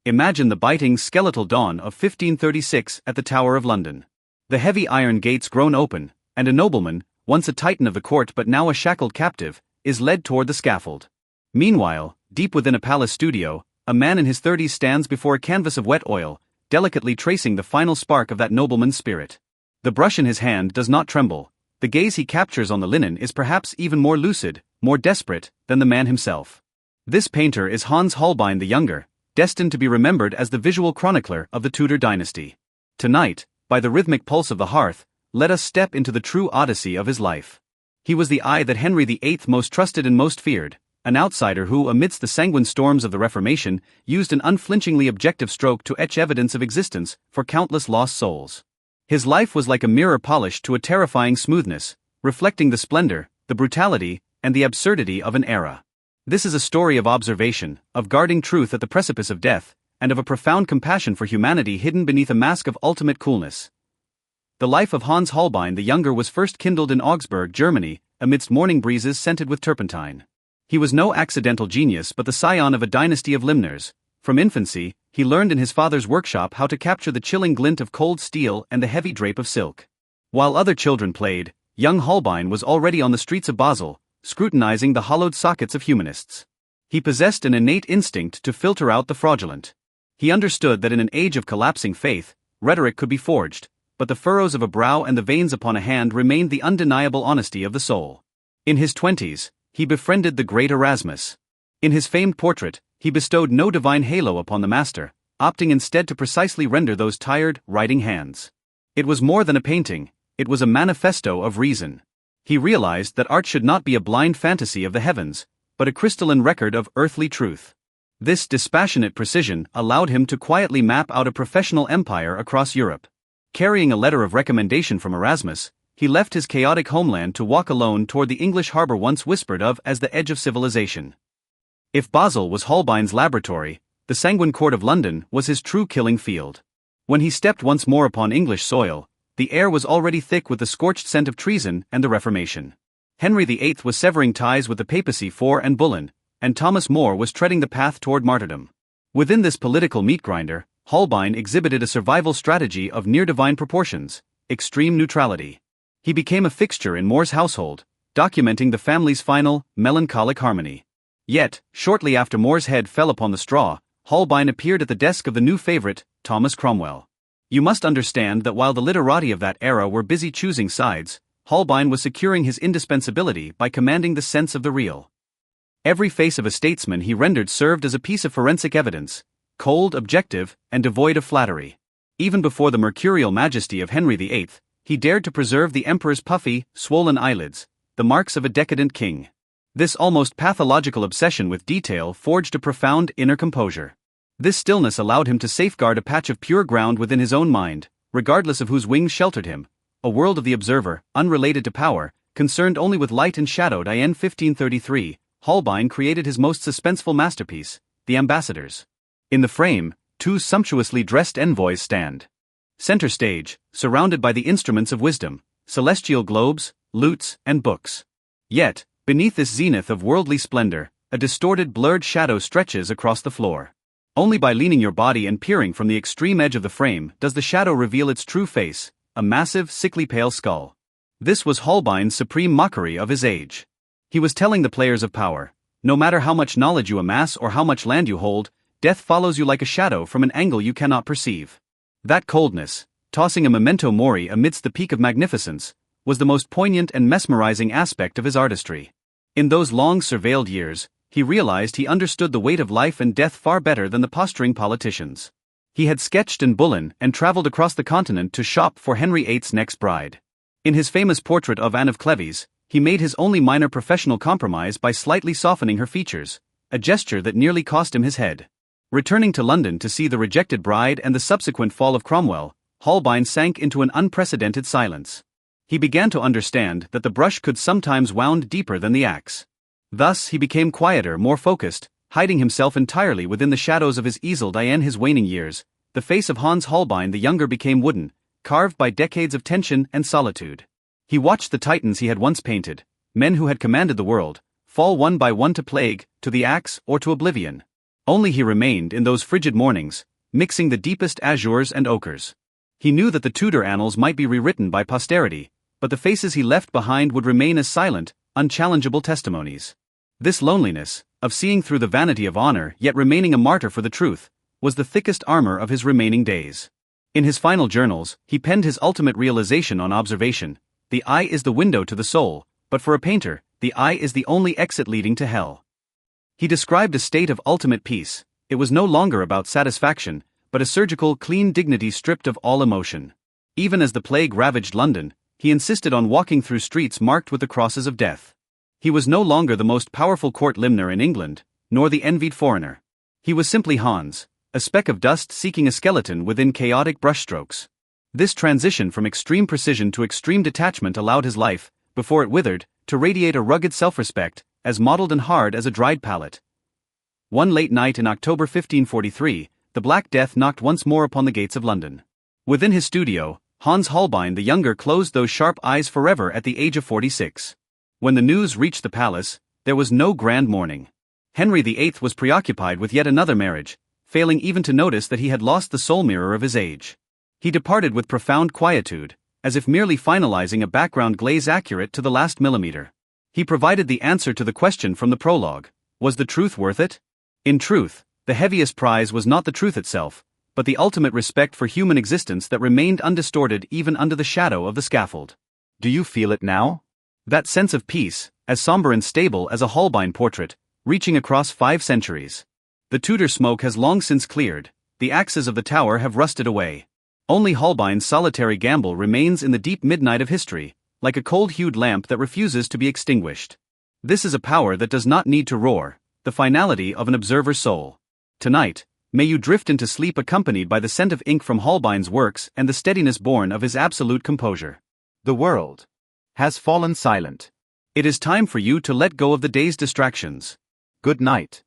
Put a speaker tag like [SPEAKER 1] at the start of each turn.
[SPEAKER 1] Imagine the biting skeletal dawn of 1536 at the Tower of London. The heavy iron gates grown open, and a nobleman, once a titan of the court but now a shackled captive, is led toward the scaffold. Meanwhile, deep within a palace studio, a man in his 30s stands before a canvas of wet oil, delicately tracing the final spark of that nobleman's spirit. The brush in his hand does not tremble. The gaze he captures on the linen is perhaps even more lucid, more desperate, than the man himself. This painter is Hans Holbein the Younger, destined to be remembered as the visual chronicler of the Tudor dynasty. Tonight, by the rhythmic pulse of the hearth, let us step into the true odyssey of his life. He was the eye that Henry VIII most trusted and most feared, an outsider who, amidst the sanguine storms of the Reformation, used an unflinchingly objective stroke to etch evidence of existence for countless lost souls. His life was like a mirror polished to a terrifying smoothness, reflecting the splendor, the brutality, and the absurdity of an era. This is a story of observation, of guarding truth at the precipice of death, and of a profound compassion for humanity hidden beneath a mask of ultimate coolness. The life of Hans Holbein the Younger was first kindled in Augsburg, Germany, amidst morning breezes scented with turpentine. He was no accidental genius but the scion of a dynasty of limners. From infancy, he learned in his father's workshop how to capture the chilling glint of cold steel and the heavy drape of silk. While other children played, young Holbein was already on the streets of Basel, scrutinizing the hollowed sockets of humanists. He possessed an innate instinct to filter out the fraudulent. He understood that in an age of collapsing faith, rhetoric could be forged, but the furrows of a brow and the veins upon a hand remained the undeniable honesty of the soul. In his 20s, he befriended the great Erasmus. In his famed portrait, he bestowed no divine halo upon the master, opting instead to precisely render those tired, writing hands. It was more than a painting, it was a manifesto of reason. He realized that art should not be a blind fantasy of the heavens, but a crystalline record of earthly truth. This dispassionate precision allowed him to quietly map out a professional empire across Europe. Carrying a letter of recommendation from Erasmus, he left his chaotic homeland to walk alone toward the English harbor once whispered of as the edge of civilization. If Basel was Holbein's laboratory, the sanguine court of London was his true killing field. When he stepped once more upon English soil, the air was already thick with the scorched scent of treason and the Reformation. Henry VIII was severing ties with the papacy for and Bullen, and Thomas More was treading the path toward martyrdom. Within this political meat-grinder, Holbein exhibited a survival strategy of near-divine proportions, extreme neutrality. He became a fixture in More's household, documenting the family's final, melancholic harmony. Yet, shortly after More's head fell upon the straw, Holbein appeared at the desk of the new favorite, Thomas Cromwell. You must understand that while the literati of that era were busy choosing sides, Holbein was securing his indispensability by commanding the sense of the real. Every face of a statesman he rendered served as a piece of forensic evidence, cold, objective, and devoid of flattery. Even before the mercurial majesty of Henry VIII, he dared to preserve the emperor's puffy, swollen eyelids, the marks of a decadent king. This almost pathological obsession with detail forged a profound inner composure. This stillness allowed him to safeguard a patch of pure ground within his own mind, regardless of whose wings sheltered him, a world of the observer, unrelated to power, concerned only with light and shadow. In 1533, Holbein created his most suspenseful masterpiece, The Ambassadors. In the frame, two sumptuously dressed envoys stand. Center stage, surrounded by the instruments of wisdom, celestial globes, lutes, and books. Yet, beneath this zenith of worldly splendor, a distorted blurred shadow stretches across the floor. Only by leaning your body and peering from the extreme edge of the frame does the shadow reveal its true face, a massive, sickly pale skull. This was Holbein's supreme mockery of his age. He was telling the players of power, no matter how much knowledge you amass or how much land you hold, death follows you like a shadow from an angle you cannot perceive. That coldness, tossing a memento mori amidst the peak of magnificence, was the most poignant and mesmerizing aspect of his artistry. In those long surveilled years, he realized he understood the weight of life and death far better than the posturing politicians. He had sketched in Bullen and traveled across the continent to shop for Henry VIII's next bride. In his famous portrait of Anne of Cleves, he made his only minor professional compromise by slightly softening her features, a gesture that nearly cost him his head. Returning to London to see the rejected bride and the subsequent fall of Cromwell, Holbein sank into an unprecedented silence. He began to understand that the brush could sometimes wound deeper than the axe. Thus he became quieter, more focused, hiding himself entirely within the shadows of his easel. In his waning years, the face of Hans Holbein the Younger became wooden, carved by decades of tension and solitude. He watched the titans he had once painted, men who had commanded the world, fall one by one to plague, to the axe, or to oblivion. Only he remained in those frigid mornings, mixing the deepest azures and ochres. He knew that the Tudor annals might be rewritten by posterity, but the faces he left behind would remain as silent, unchallengeable testimonies. This loneliness, of seeing through the vanity of honor yet remaining a martyr for the truth, was the thickest armor of his remaining days. In his final journals, he penned his ultimate realization on observation: the eye is the window to the soul, but for a painter, the eye is the only exit leading to hell. He described a state of ultimate peace. It was no longer about satisfaction, but a surgical, clean dignity stripped of all emotion. Even as the plague ravaged London, he insisted on walking through streets marked with the crosses of death. He was no longer the most powerful court limner in England, nor the envied foreigner. He was simply Hans, a speck of dust seeking a skeleton within chaotic brushstrokes. This transition from extreme precision to extreme detachment allowed his life, before it withered, to radiate a rugged self-respect, as mottled and hard as a dried pallet. One late night in October 1543, the Black Death knocked once more upon the gates of London. Within his studio, Hans Holbein the Younger closed those sharp eyes forever at the age of 46. When the news reached the palace, there was no grand mourning. Henry VIII was preoccupied with yet another marriage, failing even to notice that he had lost the soul mirror of his age. He departed with profound quietude, as if merely finalizing a background glaze accurate to the last millimeter. He provided the answer to the question from the prologue: was the truth worth it? In truth, the heaviest prize was not the truth itself, but the ultimate respect for human existence that remained undistorted even under the shadow of the scaffold. Do you feel it now? That sense of peace, as somber and stable as a Holbein portrait, reaching across 5 centuries. The Tudor smoke has long since cleared, the axes of the tower have rusted away. Only Holbein's solitary gamble remains in the deep midnight of history, like a cold-hued lamp that refuses to be extinguished. This is a power that does not need to roar, the finality of an observer's soul. Tonight, may you drift into sleep accompanied by the scent of ink from Holbein's works and the steadiness born of his absolute composure. The world has fallen silent. It is time for you to let go of the day's distractions. Good night.